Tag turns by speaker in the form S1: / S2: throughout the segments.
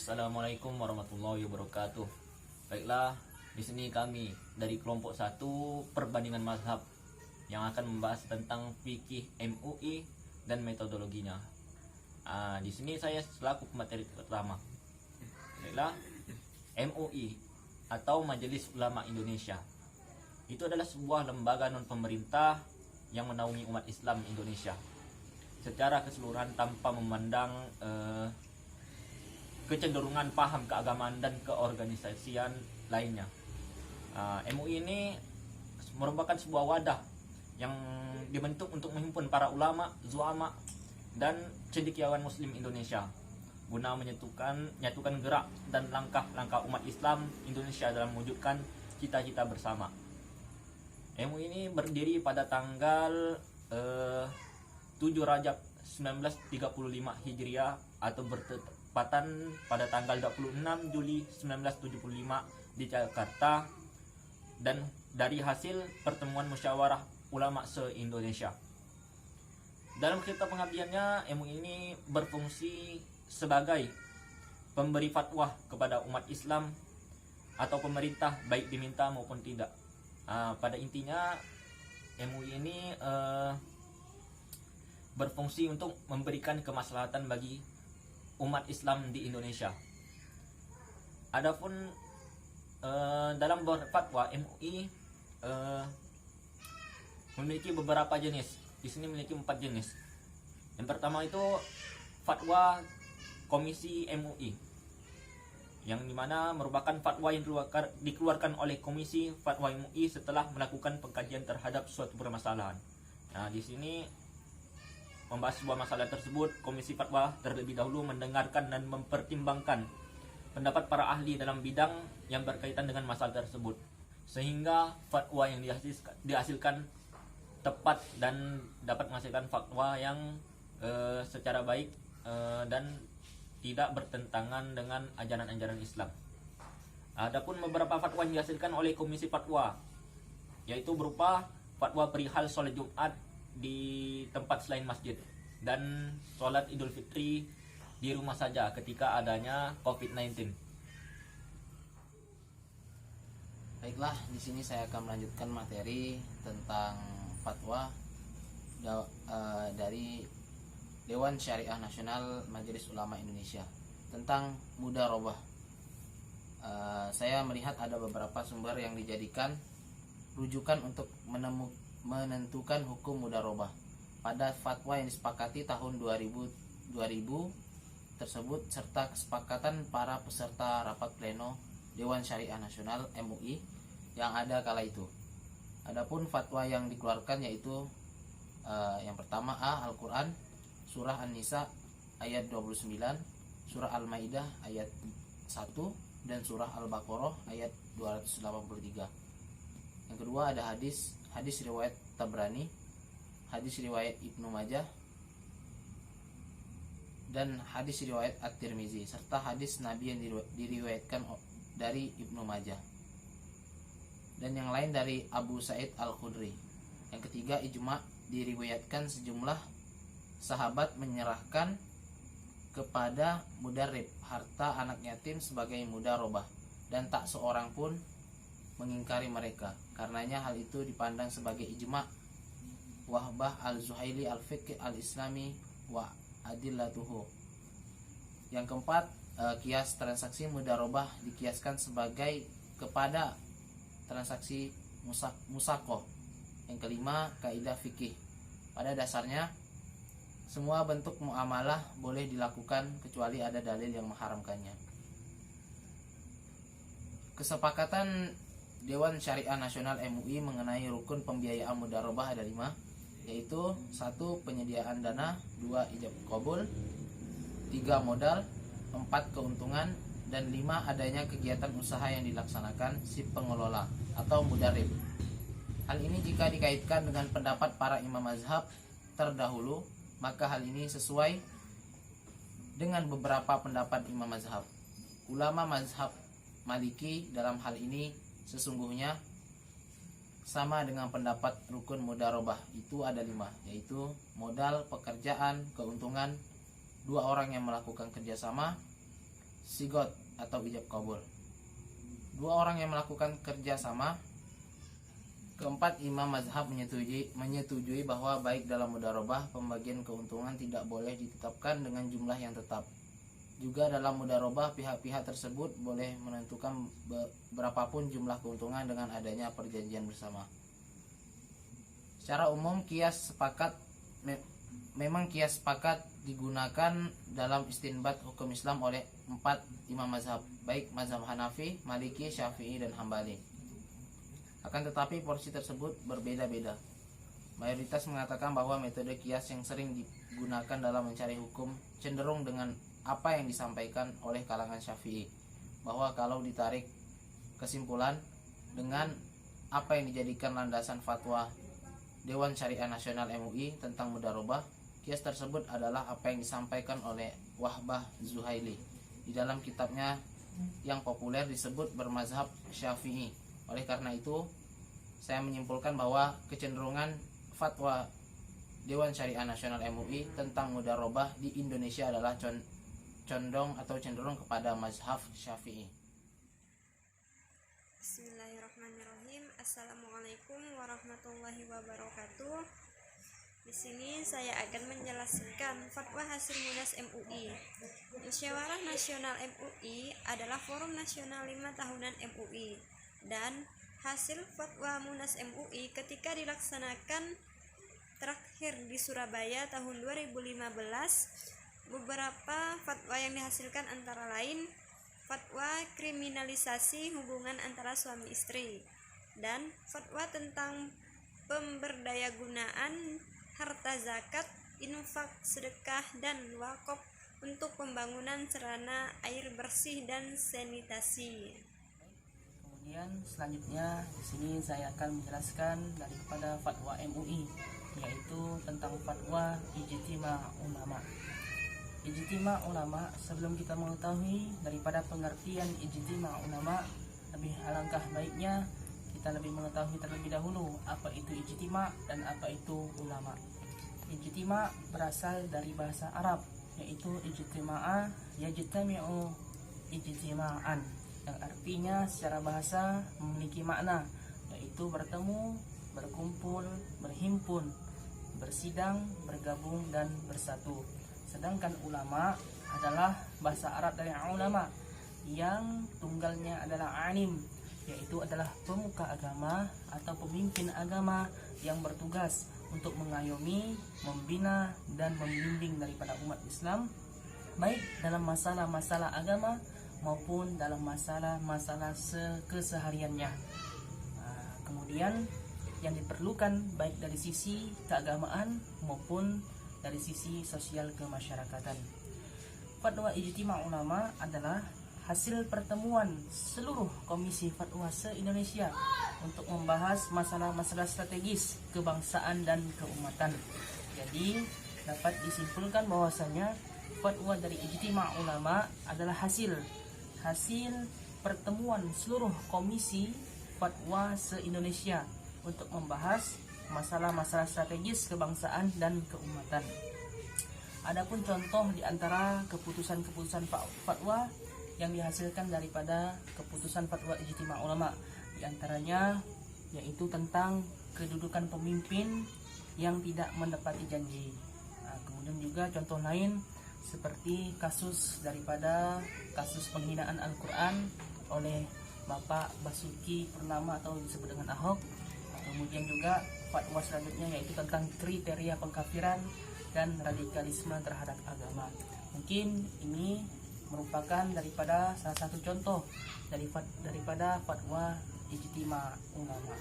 S1: Assalamualaikum warahmatullahi wabarakatuh. Baiklah, di sini kami dari kelompok 1 perbandingan mazhab yang akan membahas tentang fikih MUI dan metodologinya. Di sini saya selaku pemateri pertama. Baiklah, MUI atau Majelis Ulama Indonesia itu adalah sebuah lembaga non pemerintah yang menaungi umat Islam Indonesia secara keseluruhan tanpa memandang kecenderungan paham keagamaan dan keorganisasian lainnya. MUI ini merupakan sebuah wadah yang dibentuk untuk menghimpun para ulama, zuama, dan cendekiawan Muslim Indonesia guna menyatukan gerak dan langkah-langkah umat Islam Indonesia dalam mewujudkan cita-cita bersama. MUI ini berdiri pada tanggal 7 Rajab 1935 Hijriah atau bertepatan pada tanggal 26 Juli 1975 di Jakarta, dan dari hasil pertemuan musyawarah ulama se-Indonesia. Dalam kitab pengabdiannya, MUI ini berfungsi sebagai pemberi fatwa kepada umat Islam atau pemerintah baik diminta maupun tidak. Pada intinya MUI ini berfungsi untuk memberikan kemaslahatan bagi umat Islam di Indonesia. Adapun dalam berfatwa, MUI memiliki beberapa jenis. Di sini memiliki 4 jenis. Yang pertama itu fatwa Komisi MUI, yang dimana merupakan fatwa yang dikeluarkan oleh Komisi Fatwa MUI setelah melakukan pengkajian terhadap suatu permasalahan. Di sini membahas sebuah masalah tersebut, Komisi Fatwa terlebih dahulu mendengarkan dan mempertimbangkan pendapat para ahli dalam bidang yang berkaitan dengan masalah tersebut, sehingga fatwa yang dihasilkan tepat dan dapat menghasilkan fatwa yang secara baik dan tidak bertentangan dengan ajaran-ajaran Islam. Adapun beberapa fatwa yang dihasilkan oleh Komisi Fatwa, yaitu berupa fatwa perihal sholat Jumat di tempat selain masjid dan sholat Idul Fitri di rumah saja ketika adanya COVID-19.
S2: Baiklah, di sini saya akan melanjutkan materi tentang fatwa dari Dewan Syariah Nasional Majelis Ulama Indonesia tentang mudharabah. Saya melihat ada beberapa sumber yang dijadikan rujukan untuk menentukan hukum mudharabah pada fatwa yang disepakati tahun 2000 tersebut serta kesepakatan para peserta rapat pleno Dewan Syariah Nasional MUI yang ada kala itu. Adapun fatwa yang dikeluarkan yaitu yang pertama Al-Quran Surah An-Nisa ayat 29, Surah Al-Maidah ayat 1, dan Surah Al-Baqarah ayat 283. Yang kedua ada hadis riwayat Tabrani, hadis riwayat Ibnu Majah, dan hadis riwayat At-Tirmizi, serta hadis Nabi yang diriwayatkan dari Ibnu Majah, dan yang lain dari Abu Sa'id Al-Khudri. Yang ketiga ijma, diriwayatkan sejumlah sahabat menyerahkan kepada mudarrib harta anak yatim sebagai mudharabah, dan tak seorang pun mengingkari mereka. Karenanya hal itu dipandang sebagai ijma. Wahbah Al-Zuhaili Al-Fiqh Al-Islami wa Adillatuhu. Yang keempat, kias transaksi mudharabah dikiaskan sebagai kepada transaksi musaqah. Yang kelima, kaidah fikih. Pada dasarnya semua bentuk muamalah boleh dilakukan kecuali ada dalil yang mengharamkannya. Kesepakatan Dewan Syariah Nasional MUI mengenai rukun pembiayaan mudharabah ada 5, yaitu 1. Penyediaan dana, 2. Ijab qabul, 3. Modal, 4. Keuntungan, dan 5. Adanya kegiatan usaha yang dilaksanakan si pengelola atau mudarrib. Hal ini jika dikaitkan dengan pendapat para imam mazhab terdahulu, maka hal ini sesuai dengan beberapa pendapat imam mazhab. Ulama mazhab Maliki dalam hal ini sesungguhnya sama dengan pendapat rukun mudharabah, itu ada 5, yaitu modal, pekerjaan, keuntungan, 2 orang yang melakukan kerjasama, sigot atau ijab kabul. Dua orang yang melakukan kerjasama. Keempat, imam mazhab menyetujui bahwa baik dalam mudarobah pembagian keuntungan tidak boleh ditetapkan dengan jumlah yang tetap. Juga dalam mudarobah pihak-pihak tersebut boleh menentukan berapapun jumlah keuntungan dengan adanya perjanjian bersama. Secara umum memang kias sepakat digunakan dalam istinbat hukum Islam oleh 4 imam mazhab, baik mazhab Hanafi, Maliki, Syafi'i, dan Hambali. Akan tetapi porsi tersebut berbeda-beda. Mayoritas mengatakan bahwa metode kias yang sering digunakan dalam mencari hukum cenderung dengan apa yang disampaikan oleh kalangan Syafi'i, bahwa kalau ditarik kesimpulan dengan apa yang dijadikan landasan fatwa Dewan Syariah Nasional MUI tentang mudarobah, kias tersebut adalah apa yang disampaikan oleh Wahbah Zuhaili di dalam kitabnya yang populer disebut bermazhab Syafi'i. Oleh karena itu, saya menyimpulkan bahwa kecenderungan fatwa Dewan Syariah Nasional MUI tentang mudarobah di Indonesia adalah condong atau cenderung kepada mazhab Syafi'i.
S3: Bismillahirrahmanirrahim. Assalamualaikum warahmatullahi wabarakatuh. Di sini saya akan menjelaskan fatwa hasil Munas MUI. Musyawarah Nasional MUI adalah forum nasional 5 tahunan MUI, dan hasil fatwa Munas MUI ketika dilaksanakan terakhir di Surabaya tahun 2015, beberapa fatwa yang dihasilkan antara lain fatwa kriminalisasi hubungan antara suami istri dan fatwa tentang pemberdayagunaan harta zakat, infak, sedekah, dan wakaf untuk pembangunan sarana air bersih dan sanitasi.
S4: Kemudian selanjutnya di sini saya akan menjelaskan daripada fatwa MUI, yaitu tentang fatwa ijtima ulama. Ijtima ulama, sebelum kita mengetahui daripada pengertian ijtima ulama, lebih alangkah baiknya kita lebih mengetahui terlebih dahulu apa itu ijtima dan apa itu ulama. Ijtima berasal dari bahasa Arab, yaitu ijtima'a yajtami'u ijtima'an, yang artinya secara bahasa memiliki makna, yaitu bertemu, berkumpul, berhimpun, bersidang, bergabung, dan bersatu. Sedangkan ulama adalah bahasa Arab dari ulama, yang tunggalnya adalah alim, yaitu adalah pemuka agama atau pemimpin agama yang bertugas untuk mengayomi, membina, dan membimbing daripada umat Islam, baik dalam masalah-masalah agama maupun dalam masalah-masalah kesehariannya. Kemudian yang diperlukan baik dari sisi keagamaan maupun dari sisi sosial kemasyarakatan. Fatwa ijtima ulama adalah hasil pertemuan seluruh komisi fatwa se-Indonesia untuk membahas masalah-masalah strategis kebangsaan dan keumatan. Jadi dapat disimpulkan bahwasanya fatwa dari ijtima ulama adalah hasil pertemuan seluruh komisi fatwa se-Indonesia untuk membahas masalah-masalah strategis kebangsaan dan keumatan. Adapun contoh di antara keputusan-keputusan fatwa yang dihasilkan daripada keputusan fatwa ijtima ulama, di antaranya yaitu tentang kedudukan pemimpin yang tidak menepati janji. Kemudian juga contoh lain seperti kasus penghinaan Al-Quran oleh Bapak Basuki Purnama atau disebut dengan Ahok. Kemudian juga fatwa selanjutnya yaitu tentang kriteria pengkafiran dan radikalisme terhadap agama. Mungkin ini merupakan daripada salah satu contoh daripada fatwa ijtima ulama.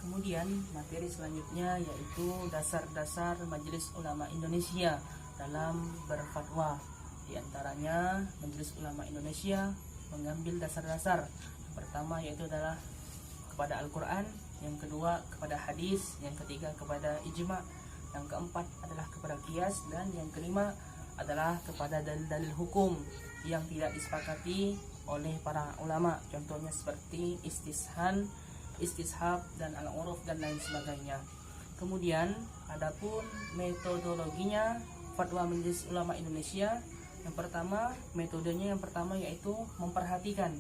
S4: Kemudian materi selanjutnya yaitu dasar-dasar Majelis Ulama Indonesia dalam berfatwa. Di antaranya Majelis Ulama Indonesia mengambil dasar-dasar. Yang pertama yaitu adalah kepada Al-Quran, yang kedua kepada hadis, yang ketiga kepada ijma, yang keempat adalah kepada qiyas, dan yang kelima adalah kepada dalil-dalil hukum yang tidak disepakati oleh para ulama. Contohnya seperti istishab dan al-uruf dan lain sebagainya. Kemudian adapun metodologinya fatwa Majelis Ulama Indonesia Yang pertama, metodenya yang pertama yaitu memperhatikan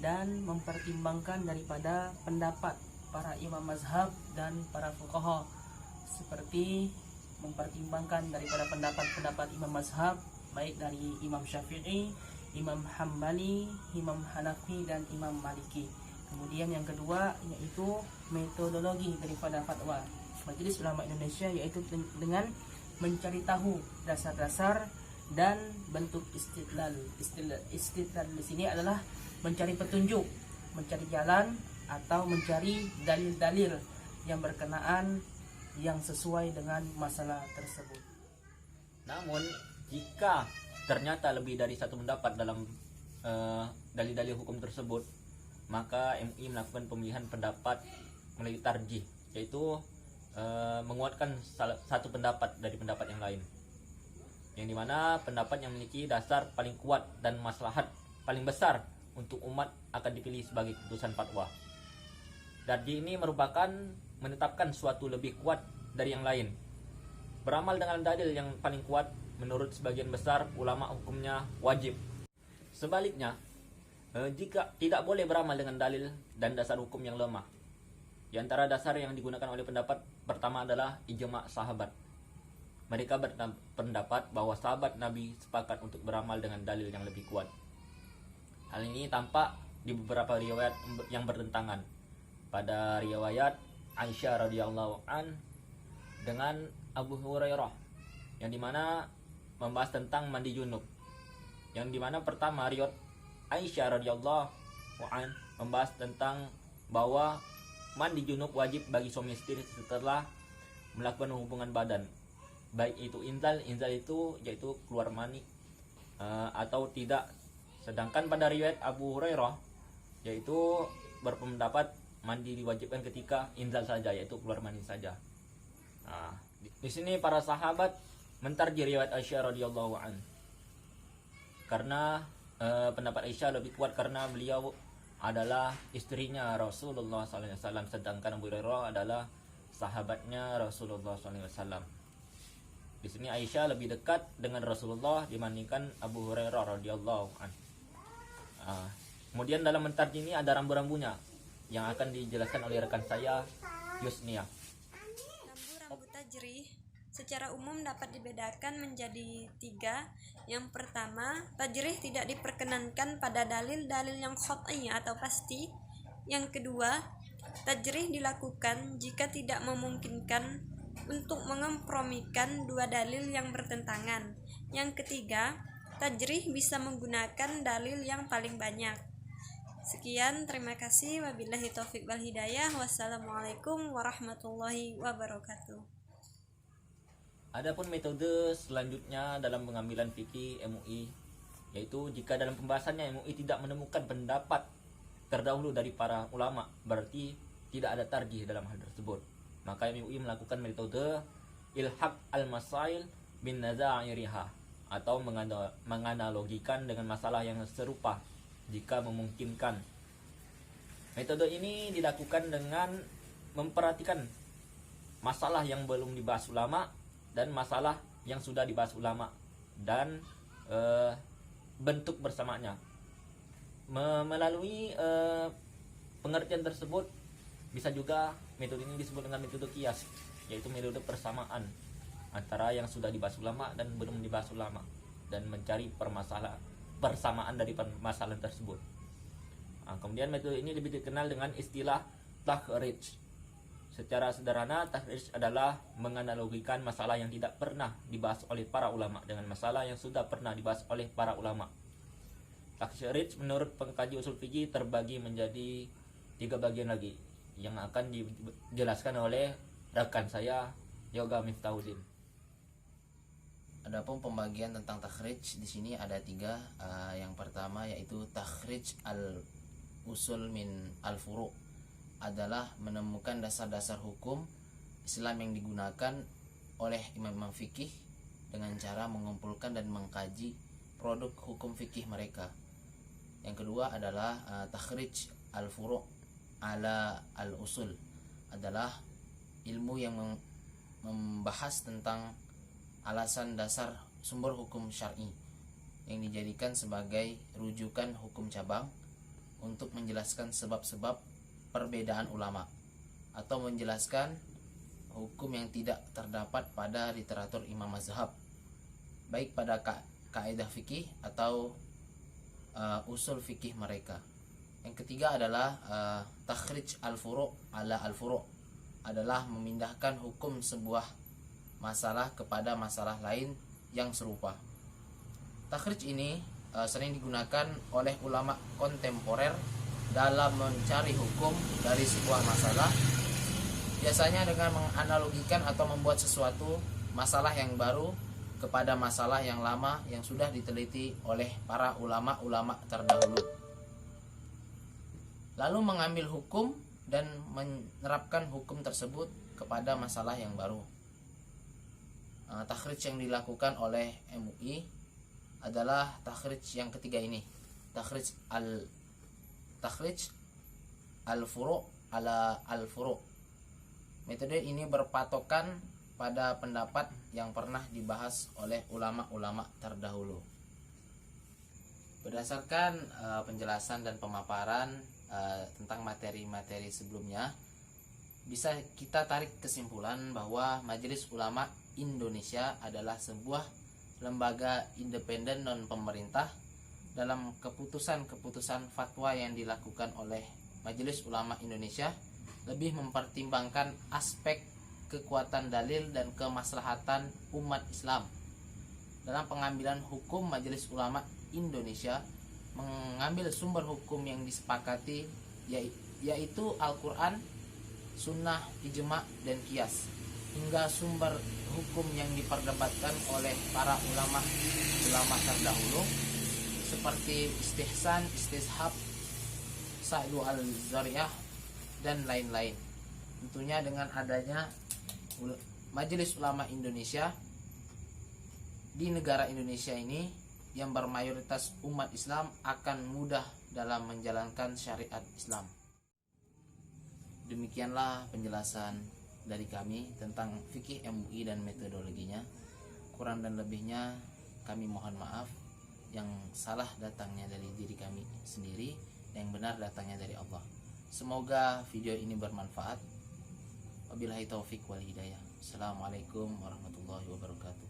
S4: dan mempertimbangkan daripada pendapat para imam mazhab dan para fuqaha, seperti mempertimbangkan daripada pendapat-pendapat imam mazhab baik dari Imam Syafi'i, Imam Hambali, Imam Hanafi dan Imam Maliki. Kemudian yang kedua yaitu metodologi daripada fatwa Majelis Ulama Indonesia, yaitu dengan mencari tahu dasar-dasar dan bentuk istidlal. Istidlal di sini adalah mencari petunjuk, mencari jalan atau mencari dalil-dalil yang berkenaan yang sesuai dengan masalah tersebut.
S1: Namun jika ternyata lebih dari satu pendapat dalam dalil-dalil hukum tersebut, maka MUI melakukan pemilihan pendapat melalui tarjih, yaitu menguatkan satu pendapat dari pendapat yang lain, yang dimana pendapat yang memiliki dasar paling kuat dan maslahat paling besar untuk umat akan dipilih sebagai keputusan fatwa. Tarjih ini merupakan menetapkan suatu lebih kuat dari yang lain. Beramal dengan dalil yang paling kuat menurut sebagian besar ulama hukumnya wajib. Sebaliknya, jika tidak boleh beramal dengan dalil dan dasar hukum yang lemah. Di antara dasar yang digunakan oleh pendapat pertama adalah ijma' sahabat. Mereka berpendapat bahwa sahabat Nabi sepakat untuk beramal dengan dalil yang lebih kuat. Hal ini tampak di beberapa riwayat yang bertentangan. Pada riwayat Aisyah radhiyallahu an dengan Abu Hurairah, yang dimana membahas tentang mandi junub. Yang dimana pertama riwayat Aisyah radhiyallahu an membahas tentang bahwa mandi junub wajib bagi suami istri setelah melakukan hubungan badan, baik itu inzal itu yaitu keluar mani atau tidak. Sedangkan pada riwayat Abu Hurairah yaitu berpendapat mandi diwajibkan ketika inzal saja, yaitu keluar mani saja. Nah, di sini para sahabat mentarjih riwayat Aisyah radhiyallahu an karena pendapat Aisyah lebih kuat karena beliau adalah istrinya Rasulullah SAW, sedangkan Abu Hurairah adalah sahabatnya Rasulullah SAW. Di sini Aisyah lebih dekat dengan Rasulullah dibandingkan Abu Hurairah radhiyallahu an. Kemudian dalam mentarjih ini ada rambu-rambunya yang akan dijelaskan oleh rekan saya Yusnia.
S3: Rambu-rambu tajrih secara umum dapat dibedakan menjadi 3. Yang pertama, tajrih tidak diperkenankan pada dalil-dalil yang qat'i atau pasti. Yang kedua, tajrih dilakukan jika tidak memungkinkan untuk mengkompromikan dua dalil yang bertentangan. Yang ketiga, tajrih bisa menggunakan dalil yang paling banyak. Sekian, terima kasih. Wabillahi taufiq wal hidayah. Wassalamualaikum warahmatullahi wabarakatuh.
S1: Adapun metode selanjutnya dalam pengambilan fikih MUI, yaitu jika dalam pembahasannya MUI tidak menemukan pendapat terdahulu dari para ulama, berarti tidak ada tarjih dalam hal tersebut. Maka MUI melakukan metode ilhaq al-masail bin nazairiha, atau menganalogikan dengan masalah yang serupa jika memungkinkan. Metode ini dilakukan dengan memperhatikan masalah yang belum dibahas ulama dan masalah yang sudah dibahas ulama dan bentuk bersamanya. Melalui pengertian tersebut bisa juga metode ini disebut dengan metode kias, yaitu metode persamaan antara yang sudah dibahas ulama dan belum dibahas ulama, dan mencari persamaan dari permasalahan tersebut. Kemudian metode ini lebih dikenal dengan istilah takhrij. Secara sederhana, takhrij adalah menganalogikan masalah yang tidak pernah dibahas oleh para ulama dengan masalah yang sudah pernah dibahas oleh para ulama. Takhrij menurut pengkaji usul fikih terbagi menjadi 3 bagian lagi yang akan dijelaskan oleh rekan saya Yoga Miftahuddin.
S2: Adapun pembagian tentang takhrij di sini ada 3. Yang pertama yaitu takhrij al-usul min al-furu', adalah menemukan dasar-dasar hukum Islam yang digunakan oleh imam-imam fikih dengan cara mengumpulkan dan mengkaji produk hukum fikih mereka. Yang kedua adalah takhrij al-furu' ala al-usul, adalah ilmu yang membahas tentang alasan dasar sumber hukum syar'i yang dijadikan sebagai rujukan hukum cabang untuk menjelaskan sebab-sebab perbedaan ulama atau menjelaskan hukum yang tidak terdapat pada literatur imam mazhab, baik pada kaidah fikih atau usul fikih mereka. Yang ketiga adalah takhrij al-furu' ala al-furu', adalah memindahkan hukum sebuah masalah kepada masalah lain yang serupa. Takhrij ini sering digunakan oleh ulama kontemporer dalam mencari hukum dari sebuah masalah, biasanya dengan menganalogikan atau membuat sesuatu masalah yang baru kepada masalah yang lama yang sudah diteliti oleh para ulama-ulama terdahulu, lalu mengambil hukum dan menerapkan hukum tersebut kepada masalah yang baru. Takhrij yang dilakukan oleh MUI adalah takhrij yang ketiga ini, takhrij al-furu' ala al-furu'. Metode ini berpatokan pada pendapat yang pernah dibahas oleh ulama-ulama terdahulu. Berdasarkan penjelasan dan pemaparan tentang materi-materi sebelumnya, bisa kita tarik kesimpulan bahwa Majelis Ulama Indonesia adalah sebuah lembaga independen non pemerintah. Dalam keputusan-keputusan fatwa yang dilakukan oleh Majelis Ulama Indonesia lebih mempertimbangkan aspek kekuatan dalil dan kemaslahatan umat Islam. Dalam pengambilan hukum, Majelis Ulama Indonesia mengambil sumber hukum yang disepakati, yaitu Al-Quran, Sunnah, Ijma, dan Qiyas, hingga sumber hukum yang diperdebatkan oleh para ulama terdahulu seperti istihsan, istishab, sa'yu al-zariyah, dan lain-lain. Tentunya dengan adanya Majelis Ulama Indonesia di negara Indonesia ini yang bermayoritas umat Islam akan mudah dalam menjalankan syariat Islam. Demikianlah penjelasan dari kami tentang fikih MUI dan metodologinya. Kurang dan lebihnya kami mohon maaf. Yang salah datangnya dari diri kami sendiri, yang benar datangnya dari Allah. Semoga video ini bermanfaat. Wabillahi taufik wal hidayah. Assalamualaikum warahmatullahi wabarakatuh.